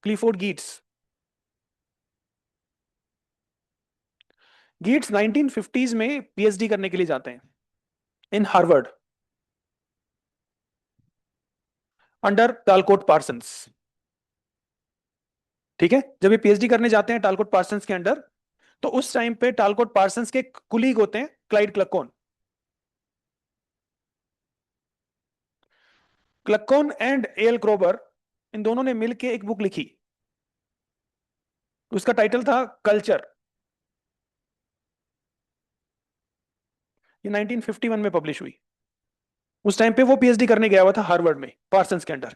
Clifford गीट्स। गीट्स 1950s में PhD करने के लिए जाते हैं इन हार्वर्ड अंडर टालकोट पार्सन्स। ठीक है, जब ये पीएचडी करने जाते हैं टालकोट पार्सन्स के अंडर, तो उस टाइम पे टालकोट पार्सन्स के कुलीग होते हैं क्लाइड क्लकोन। क्लकोन एंड एल क्रोबर, इन दोनों ने मिलकर एक बुक लिखी, उसका टाइटल था कल्चर। ये 1951 में पब्लिश हुई। उस टाइम पे वो पीएचडी करने गया हुआ था हार्वर्ड में पार्सन्स के अंडर।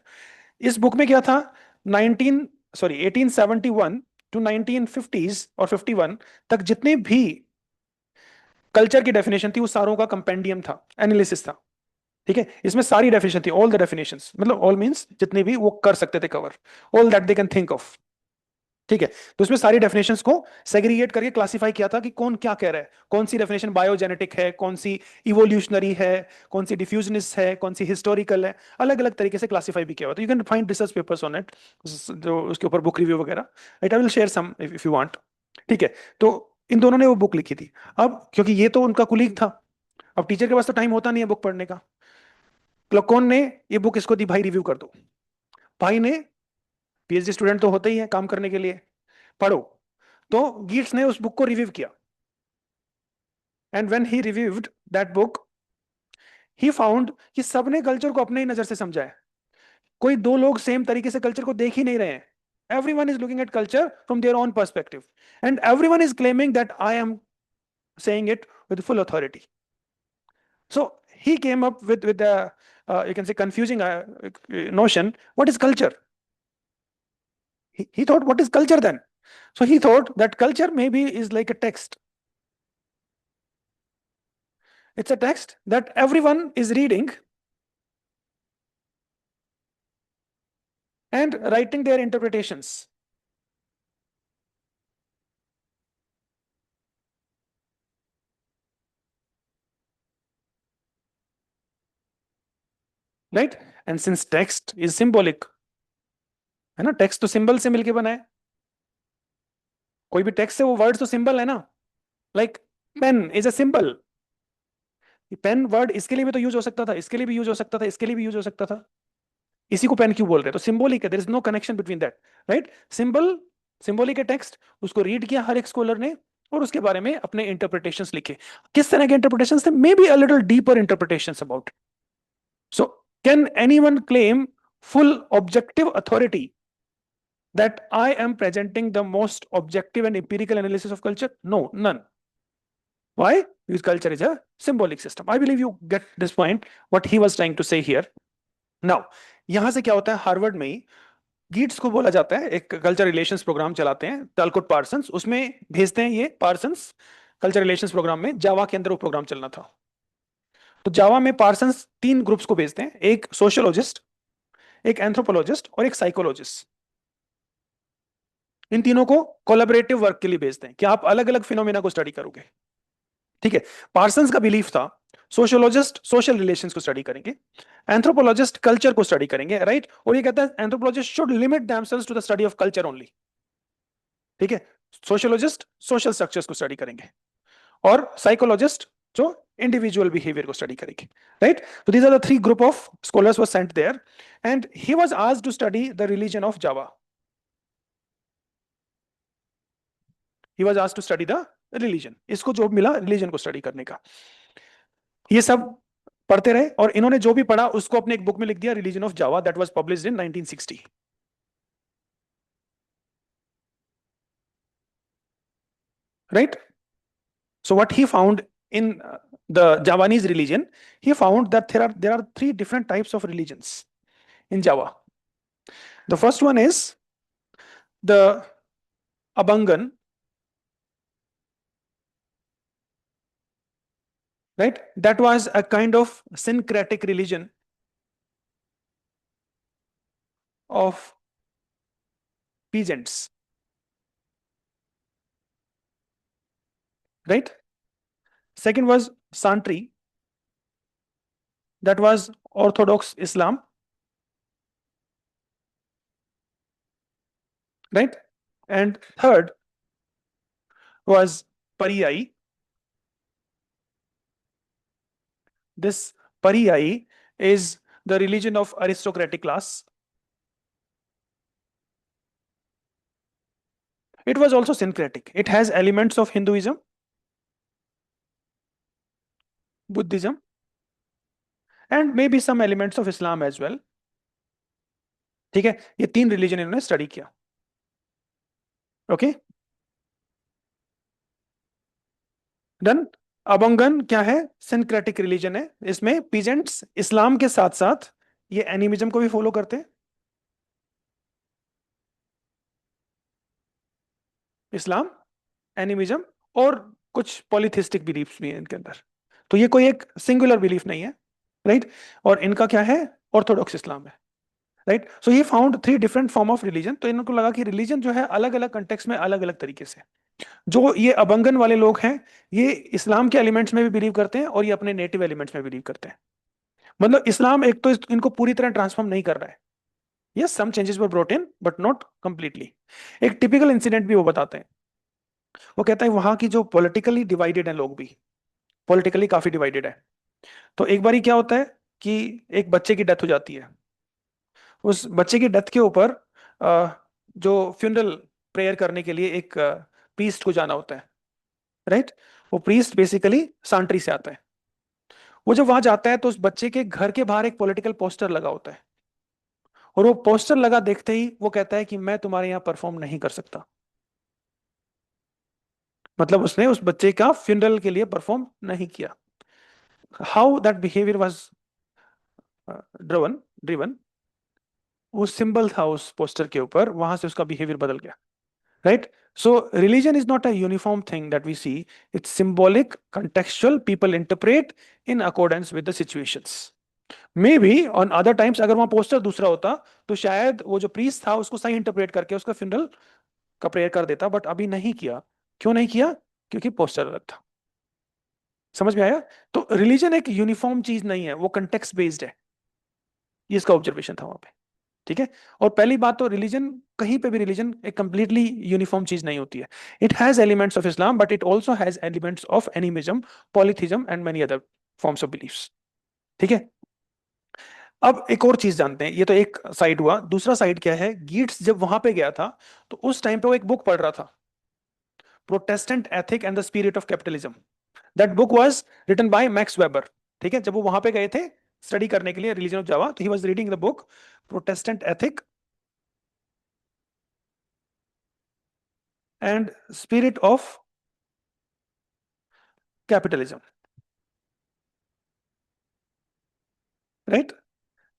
इस बुक में क्या था, 1871 टू 1950s और 51 तक जितने भी कल्चर की डेफिनेशन थी, उस सारों का कंपेंडियम था, एनालिसिस था। ठीक है, इसमें सारी डेफिनेशन थी, ऑल द डेफिनेशंस, मतलब ऑल मींस जितने भी वो कर सकते थे cover, all that they can think of. ठीक है, तो इसमें सारी डेफिनेशंस को सेग्रीगेट करके क्लासिफाई किया था कि कौन क्या कह रहा है, कौन सी डेफिनेशन बायोजेनेटिक है, कौन सी इवोल्यूशनरी है, कौन सी डिफ्यूजनिस्ट है, कौन सी हिस्टोरिकल है। अलग अलग तरीके से क्लासिफाई भी किया हुआ, तो you can find research papers on it, जो उसके ऊपर बुक रिव्यू वगैरह, right, I will share some if you want. ठीक है, तो इन दोनों ने वो बुक लिखी थी। अब क्योंकि ये तो उनका कुलीग था, अब टीचर के पास तो टाइम होता नहीं है बुक पढ़ने का, क्लकोन ने ये बुक इसको दी, भाई रिव्यू कर दो। भाई ने, पीएचडी स्टूडेंट तो होते ही है काम करने के लिए, पढ़ो। तो गीट्स ने उस बुक को रिव्यू किया, and when he reviewed that book, he found कि सबने कल्चर को अपने ही नजर से समझा है। कोई दो लोग सेम तरीके से कल्चर को देख ही नहीं रहे हैं। Everyone is looking at culture from their own perspective, and everyone is claiming that I am saying it with full authority. So he came up with the you can say confusing notion. What is culture? He thought, what is culture then? So he thought that culture maybe is like a text. It's a text that everyone is reading and writing their interpretations. Right? And since text is symbolic, है ना, text तो symbol से मिलके बना है, कोई भी text है वो वर्ड तो सिंबल है ना, like pen is a symbol. Pen word इसके लिए भी तो यूज हो सकता था, इसके लिए भी यूज हो सकता था, इसके लिए भी यूज हो सकता था, इसी को पेन क्यों बोल रहे हैं? तो सिंबॉलिक है, there is no connection between that, right. Symbol, symbolic है टेक्स्ट, उसको रीड किया हर एक स्कॉलर ने, और उसके बारे में अपने इंटरप्रिटेशंस लिखे। किस तरह के इंटरप्रिटेशंस थे? May be a little deeper interpretations about. So can anyone claim full objective authority that I am presenting the most objective and empirical analysis of culture? No, none. Why? Because culture is a symbolic system. I believe you get this point, what he was trying to say here. Now, यहां से क्या होता है, Harvard में ही गीट्स को बोला जाता है, एक कल्चर रिलेशंस प्रोग्राम चलाते हैं टालकोट पार्सन्स, उसमें भेजते हैं ये पार्सन्स कल्चर रिलेशंस प्रोग्राम में। जावा के अंदर वो प्रोग्राम चलना था, तो जावा में पार्सन्स तीन ग्रुप्स को भेजते हैं, एक सोशियोलॉजिस्ट, एक एंथ्रोपोलॉजिस्ट और एक साइकोलॉजिस्ट। इन तीनों को कोलैबोरेटिव वर्क के लिए भेजते हैं कि आप अलग अलग फिनोमेना को स्टडी करोगे। ठीक है, पार्सन्स का बिलीफ था सोशियोलॉजिस्ट सोशल रिलेशंस को स्टडी करेंगे, एंथ्रोपोलॉजिस्ट कल्चर को स्टडी करेंगे, राइट, और ये कहता है anthropologist should limit themselves to the study of culture only. ठीक है, सोशियोलॉजिस्ट सोशल स्ट्रक्चर्स को स्टडी करेंगे, और साइकोलॉजिस्ट जो इंडिविजुअल बिहेवियर को स्टडी करेंगे, राइट। तो these are the three group of scholars were sent there, and he was asked to study the religion of Java. He was asked to study the religion, इसको job मिला religion को study करने का। ये सब पढ़ते रहे, और इन्होंने जो भी पढ़ा उसको अपने एक बुक में लिख दिया, religion of Java, that was published in 1960। Right? So what he found in the Javanese religion, he found that there are three different types of religions in Java. The first one is the Abangan, right? That was a kind of syncretic religion of peasants, right? Second was Santri, that was Orthodox Islam. right? And third was Pariyai. This Pariyai is the religion of aristocratic class. It was also syncretic. It has elements of Hinduism, Buddhism, and maybe some elements of Islam as well. ठीक है, ये तीन religion इन्होंने study किया. Okay, done. अबंगन क्या है? Syncretic religion है. इसमें पीजेंट्स इस्लाम के साथ साथ ये एनिमिज्म को भी फॉलो करते हैं. इस्लाम, एनिमिज्म और कुछ पॉलिथिस्टिक बिलीफ्स भी हैं इनके अंदर. तो ये कोई एक सिंगुलर बिलीफ नहीं है, राइट? और इनका क्या है? ऑर्थोडॉक्स इस्लाम है, राइट? सो ये found three different form of religion. तो इनको लगा कि रिलीजन जो है अलग अलग कंटेक्स्ट में अलग अलग तरीके से. जो ये अबंगन वाले लोग हैं, ये इस्लाम के एलिमेंट्स में भी बिलीव करते हैं और ये अपने नेटिव एलिमेंट्स में बिलीव करते हैं. मतलब इस्लाम एक तो इनको पूरी तरह ट्रांसफॉर्म नहीं कर रहा है. Yes, some changes were brought in but not completely. एक टिपिकल इंसिडेंट भी वो बताते हैं. वो कहता है वहां की जो पॉलिटिकली डिवाइडेड है, लोग भी पॉलिटिकली काफी डिवाइडेड है. तो एक बारी क्या होता है कि एक बच्चे की डेथ हो जाती है. उस बच्चे की डेथ के ऊपर जो फ्यूनरल प्रेयर करने के लिए एक प्रीस्ट को जाना होता है, राइट? वो प्रीस्ट बेसिकली सांट्री से आता है. वो जब वहां जाता है तो उस बच्चे के घर के बाहर एक पॉलिटिकल पोस्टर लगा होता है. और वो पोस्टर लगा देखते ही वो कहता है कि मैं तुम्हारे यहाँ परफॉर्म नहीं कर सकता. मतलब उसने उस बच्चे का फ्यूनरल के लिए परफॉर्म नहीं किया. How that behaviour was driven driven वो सिंबल था उस पोस्टर के ऊपर, वहां से उसका बिहेवियर बदल गया, right? So religion is not a uniform thing that we see. It's symbolic, contextual, people interpret in accordance with the situations. May be on other times अगर वहां पोस्टर दूसरा होता तो शायद वो जो प्रीस्ट था उसको सही इंटरप्रेट करके उसका फ्यूनरल का प्रेयर कर देता, बट अभी नहीं किया. क्यों नहीं किया? क्योंकि पोस्टर अलग था. समझ में आया? तो रिलीजन एक यूनिफॉर्म चीज नहीं है, वो कंटेक्स्ट बेस्ड है. ये इसका ऑब्जर्वेशन था वहां पे. ठीक है. और पहली बात तो रिलीजन, कहीं पे भी रिलीजन एक कंप्लीटली यूनिफॉर्म चीज नहीं होती है. It has elements of Islam but it also has elements of animism, polytheism and many other forms of beliefs. ठीक है. अब एक और चीज जानते हैं. ये तो एक साइड हुआ. दूसरा साइड क्या है? गीट्स जब वहां पे गया था तो उस टाइम पे वो एक बुक पढ़ रहा था, Protestant ethic and the spirit of capitalism. That book was written by Max Weber. ठीक है. जब वो वहां पे गए थे स्टडी करने के लिए रिलीजन ऑफ जावा, तो he was reading the book Protestant ethic and spirit of capitalism, right?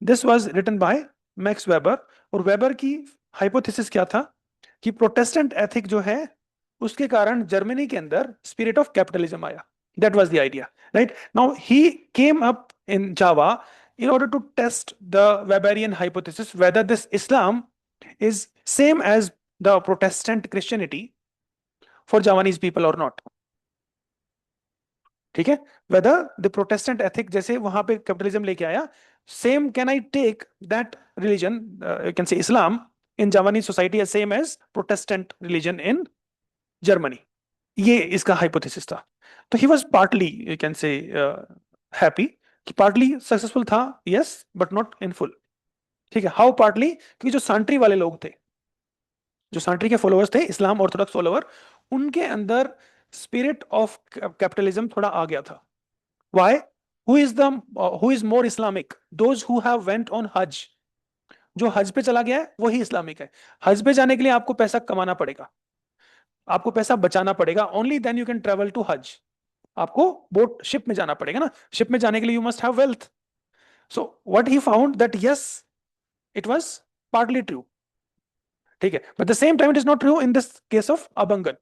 This was written by Max Weber. और वेबर की हाइपोथेसिस क्या था कि प्रोटेस्टेंट एथिक जो है उसके कारण जर्मनी के अंदर स्पिरिट ऑफ कैपिटलिज्म आया. That was the idea, right? Now he came up in Java in order to test the Weberian hypothesis whether this Islam is same as the Protestant Christianity for Javanese people or not. ठीक है. Whether the Protestant ethic जैसे वहां पे capitalism लेके आया, same can I take that religion, you can say Islam in Javanese society as same as Protestant religion in Germany. ये इसका hypothesis था. तो he was partly, you can say, happy कि पार्टली सक्सेसफुल था. Yes, but not in full. ठीक है. How partly? क्योंकि जो सांट्री वाले लोग थे, जो सांट्री के फॉलोअर्स थे, इस्लाम ऑर्थोडॉक्स फॉलोअर, उनके अंदर स्पिरिट ऑफ कैपिटलिज्म थोड़ा आ गया था. Why? Who is more Islamic? Those who have went on Hajj. जो हज पे चला गया है वही इस्लामिक है. हज पे जाने के लिए आपको पैसा कमाना पड़ेगा, आपको पैसा बचाना पड़ेगा. Only then you can travel to Hajj. आपको बोट शिप में जाना पड़ेगा ना. शिप में जाने के लिए you must have wealth. So what he found that yes, it was partly true. ठीक है. But the same time it is not true in this case of Abangan.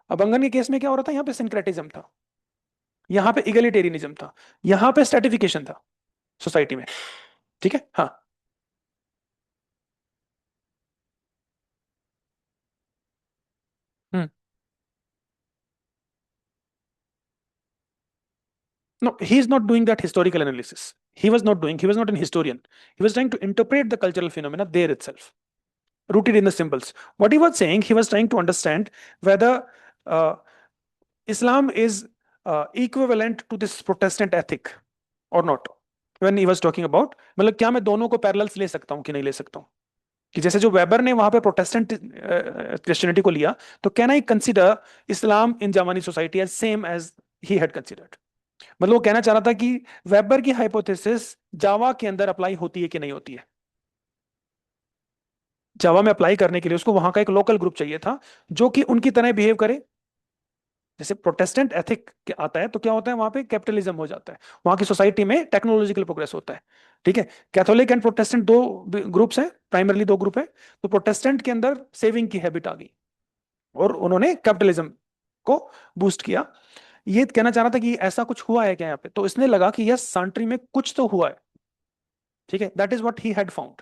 Abangan के केस में क्या हो रहा था? यहाँ पे सिंक्रेटिज्म था, यहाँ पे इगलिटेरियनिज्म था, यहाँ पे स्ट्रेटिफिकेशन था सोसाइटी में. ठीक है. हाँ. हम्म. No, he is not doing that historical analysis. He was not an historian. He was trying to interpret the cultural phenomena there itself. rooted in the symbols. What he was saying, he was trying to understand whether Islam is equivalent to this Protestant ethic or not. When he was talking about, मतलब क्या मैं दोनों को parallels ले सकता हूँ कि नहीं ले सकता हूँ, कि जैसे जो वेबर ने वहां पे प्रोटेस्टेंट क्रिश्चियनिटी को लिया, तो can I consider Islam in Javanese society as same as he had considered. मतलब वो कहना चाह रहा था कि वेबर की हाइपोथेसिस जावा के अंदर अप्लाई होती है कि नहीं होती है। जावा में अप्लाई करने के लिए उसको वहां का एक लोकल ग्रुप चाहिए था जो कि उनकी तरह बिहेव करे। जैसे प्रोटेस्टेंट एथिक आता है तो क्या होता है, वहां पे कैपिटलिज्म हो जाता है, वहां की सोसाइटी में टेक्नोलॉजिकल प्रोग्रेस होता है। ठीक है, कैथोलिक एंड प्रोटेस्टेंट दो ग्रुप्स हैं, प्राइमरली दो ग्रुप है। तो प्रोटेस्टेंट के अंदर सेविंग की हैबिट आ गई और उन्होंने कैपिटलिज्म को बूस्ट किया। ये कहना चाह रहा था कि ऐसा कुछ हुआ है क्या यहाँ पे, तो इसने लगा कि यस सांट्री में कुछ तो हुआ है। ठीक है, that is what he had found.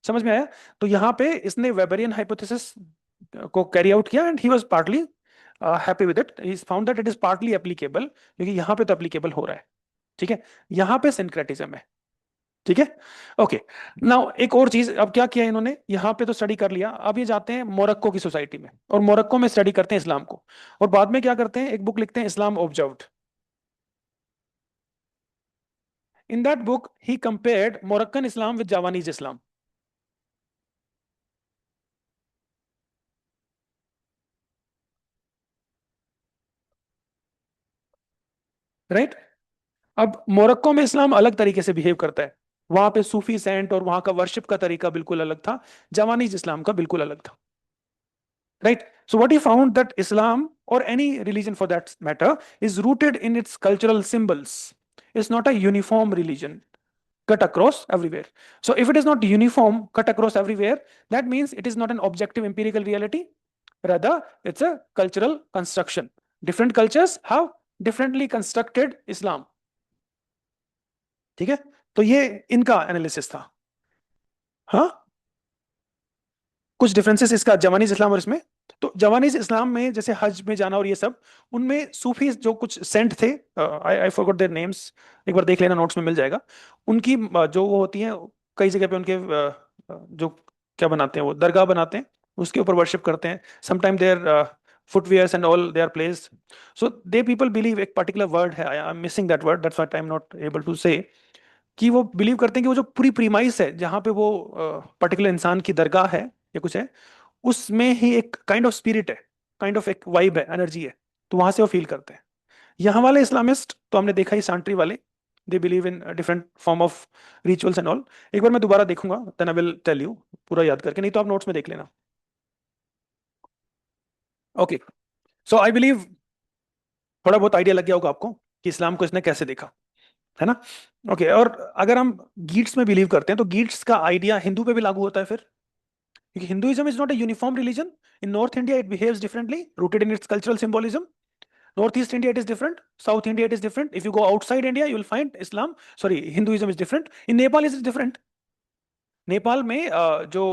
समझ में आया? तो यहाँ पे इसने वेबरियन हाइपोथेसिस को कैरी आउट किया and he was partly happy with it. He found that it is partly applicable, क्योंकि यहाँ पे तो एप्लीकेबल हो रहा है। ठीक है, यहाँ पे सिंक्रेटिज्म है। ठीक है, ओके। नाउ एक और चीज, अब क्या किया इन्होंने, यहाँ पे तो स्टडी कर लिया, अब ये जाते हैं मोरक्को की सोसाइटी में और मोरक्को में स्टडी करते हैं इस्लाम को, और बाद में क्या करते हैं, एक बुक लिखते हैं Islam observed. In that book he compared Moroccan Islam with Javanese Islam. Right, अब मोरक्को में इस्लाम अलग तरीके से बिहेव करता है, वहां पे सूफी सेंट और वहां का वर्शिप का तरीका बिल्कुल अलग था, जावानीज इस्लाम का बिल्कुल अलग था। Right, so what he found that Islam or any religion for that matter is rooted in its cultural symbols. It's not a uniform religion cut across everywhere. So if it is not uniform cut across everywhere, that means it is not an objective empirical reality, rather it's a cultural construction. Different cultures have differently constructed Islam. ठीक है, तो ये इनका analysis था। हाँ, कुछ differences इसका जवानीज इस्लाम और इसमें। तो जवानीज इस्लाम में जैसे हज में जाना और ये सब, उनमें सूफी जो कुछ सेंट थे, आई आई फॉरगॉट देयर नेम्स, एक बार देख लेना, नोट्स में मिल जाएगा। उनकी जो वो होती है, कई जगह पे उनके जो क्या बनाते हैं, वो दरगाह बनाते हैं, उसके ऊपर वर्शिप करते हैं। Sometime their footwears and all they are placed, so the people believe, एक पर्टिकुलर वर्ड है, I am missing that word, that's why I am not able to say, कि वो बिलीव करते हैं कि वो जो पूरी प्रीमाइस है जहाँ पे वो पर्टिकुलर इंसान की दरगाह है या कुछ है, उसमें ही एक काइंड ऑफ स्पिरिट है, काइंड ऑफ एक वाइब है, एनर्जी है, तो वहां से वो फील करते हैं। यहाँ वाले इस्लामिस्ट तो हमने देखा ही, सांट्री वाले, they believe in different form of rituals and all. एक बार मैं दोबारा देखूंगा, then I will tell you पूरा याद करके, नहीं तो आप नोट्स में देख लेना। ओके, सो आई बिलीव थोड़ा बहुत आइडिया लग गया होगा आपको कि इस्लाम को इसने कैसे देखा, है ना? ओके, और अगर हम गीट्स में बिलीव करते हैं तो गीट्स का आइडिया हिंदू पे भी लागू होता है फिर, क्योंकि Hinduism is not a uniform religion. In north India it behaves differently, rooted in its cultural symbolism. Northeast India it is different, South India it is different. If you go outside India, you will find Islam, sorry, Hinduism is different. In Nepal is different. Nepal में जो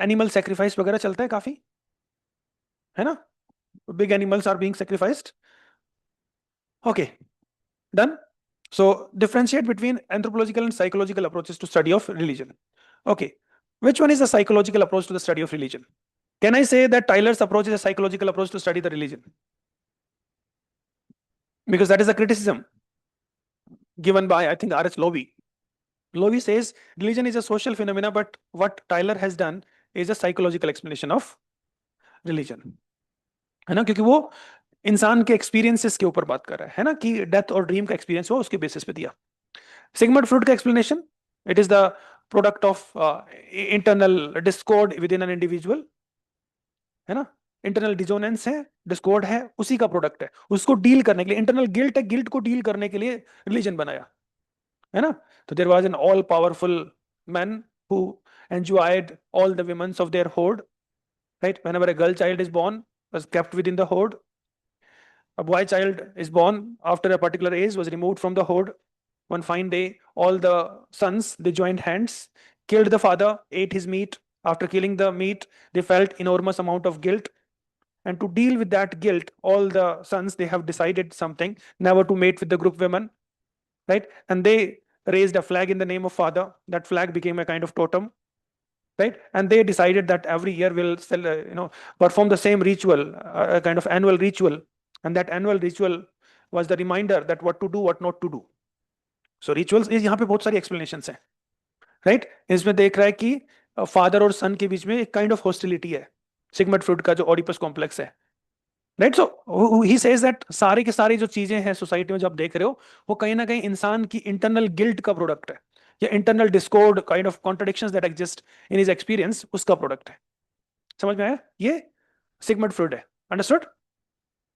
animal sacrifice वगैरह चलता है काफी, है ना? Big animals are being sacrificed. Okay, done. So differentiate between anthropological and psychological approaches to study of religion. Okay, which one is the psychological approach to the study of religion? Can I say that Tyler's approach is a psychological approach to study the religion? Because that is a criticism given by, I think, R.H. Lowy. Lowy says religion is a social phenomena, but what Tyler has done is a psychological explanation of religion. है ना, क्योंकि वो इंसान के experiences के ऊपर बात कर रहा है ना, कि डेथ और ड्रीम का एक्सपीरियंस हो उसके बेसिस पे दिया। सिगमंड फ्रूड का explanation, it is the product of internal Discord with in an individual, है ना? इंटरनल डिजोनेंस है, डिस्कॉर्ड है, उसी का प्रोडक्ट है। उसको डील करने के लिए, इंटरनल गिल्ट है, गिल्ट को डील करने के लिए रिलीजन बनाया, है ना? तो there was an all powerful man who enjoyed all the women of their horde, right? Whenever a girl child is born, was kept within the horde. A boy child is born after a particular age, was removed from the horde. One fine day, all the sons, they joined hands, killed the father, ate his meat. After killing the meat, they felt enormous amount of guilt, and to deal with that guilt, all the sons, they have decided something, never to mate with the group women, right? And they raised a flag in the name of father. That flag became a kind of totem, right? And they decided that every year we'll perform the same ritual, a kind of annual ritual, and that annual ritual was the reminder that what to do, what not to do. So rituals is यहाँ पे बहुत सारी explanations हैं, right? इसमें देख रहा है कि फादर और सन के बीच में एक काइंड ऑफ हॉस्टिलिटी है, सिगमंड फ्रॉइड का जो ऑडिपस कॉम्प्लेक्स है, right? So he says that सारे के सारी जो चीजें हैं सोसाइटी में जो आप देख रहे हो, वो कहीं ना कहीं इंसान की इंटरनल गिल्ट का प्रोडक्ट है, या internal Discord, kind of contradictions that exist in his experience, उसका प्रोडक्ट है। समझ में आया? ये सिगमंड फ्रॉइड है। अंडरस्टूड?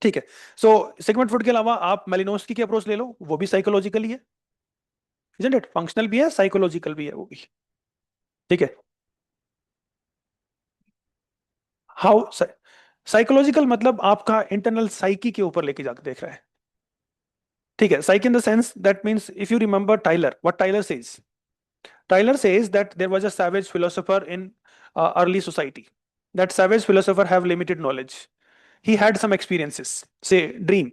ठीक है। सो सिगमंड फ्रॉइड के अलावा आप मेलिनोस्की की अप्रोच ले लो, वो भी साइकोलॉजिकली है, इजंट इट? फंक्शनल भी है, साइकोलॉजिकल भी है वो भी। ठीक है। हाउ? साइकोलॉजिकल मतलब आपका इंटरनल साइकी के ऊपर लेके जाके देख रहा है। ठीक है। Psyche in the sense that means if you remember Tylor, what Tylor says, Tylor says that there was a savage philosopher in early society. That savage philosopher have limited knowledge. He had some experiences, say dream,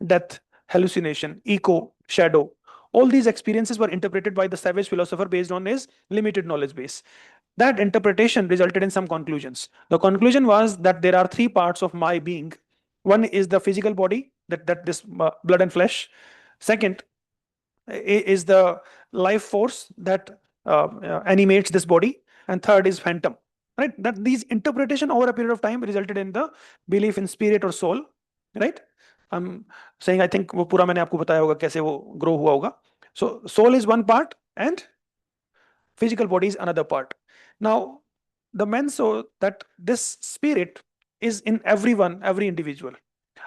death, hallucination, echo, shadow. All these experiences were interpreted by the savage philosopher based on his limited knowledge base. That interpretation resulted in some conclusions. The conclusion was that there are three parts of my being. One is the physical body, that this blood and flesh. Second is the life force that animates this body, and third is phantom, right? That these interpretation over a period of time resulted in the belief in spirit or soul, right? I'm saying, I think वो पूरा मैंने आपको बताया होगा कैसे वो grow हुआ होगा. So soul is one part and physical body is another part. Now the men saw that this spirit is in everyone, every individual.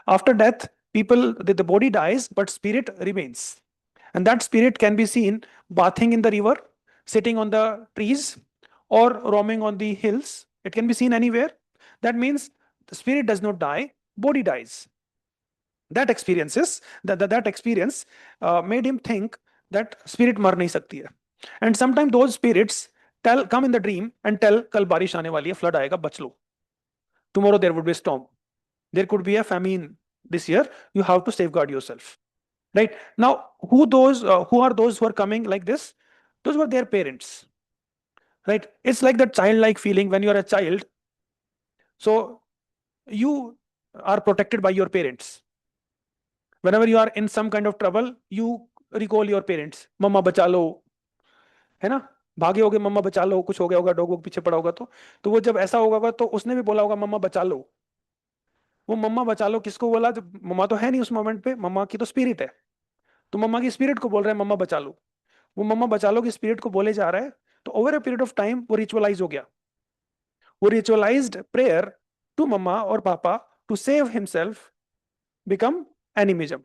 After death, the body dies, but spirit remains. And that spirit can be seen bathing in the river, sitting on the trees, or roaming on the hills. It can be seen anywhere. That means the spirit does not die, body dies. That experience made him think that spirit मर नहीं सकती है. And sometimes those spirits come in the dream and tell कल बारिश आने वाली है, flood आएगा, बच लो. Tomorrow there would be a storm. There could be a famine this year. You have to safeguard yourself. Right? Now, who are those who are coming like this? Those were their parents. Right? It's like that childlike feeling when you are a child. So you are protected by your parents. Whenever you are in some kind of trouble, you recall your parents. मम्मा बचा लो, है ना? भागे होगे, मम्मा बचा लो, कुछ हो गया होगा, डॉग वोग पीछे पड़ा होगा, तो वो जब ऐसा होगा तो उसने भी बोला होगा मम्मा बचा लो. वो मम्मा बचा लो किसको बोला? जब मम्मा तो है नहीं उस मोमेंट पे, मम्मा की तो स्पिरिट है, तो मम्मा की स्पिरिट को बोल रहा है मम्मा बचा लो. वो मम्मा बचा लो की स्पिरिट को बोले जा रहा है, तो over a period of time वो रिचुअलाइज हो गया. वो रिचुअलाइज्ड प्रेयर टू मम्मा और papa to save himself become animism.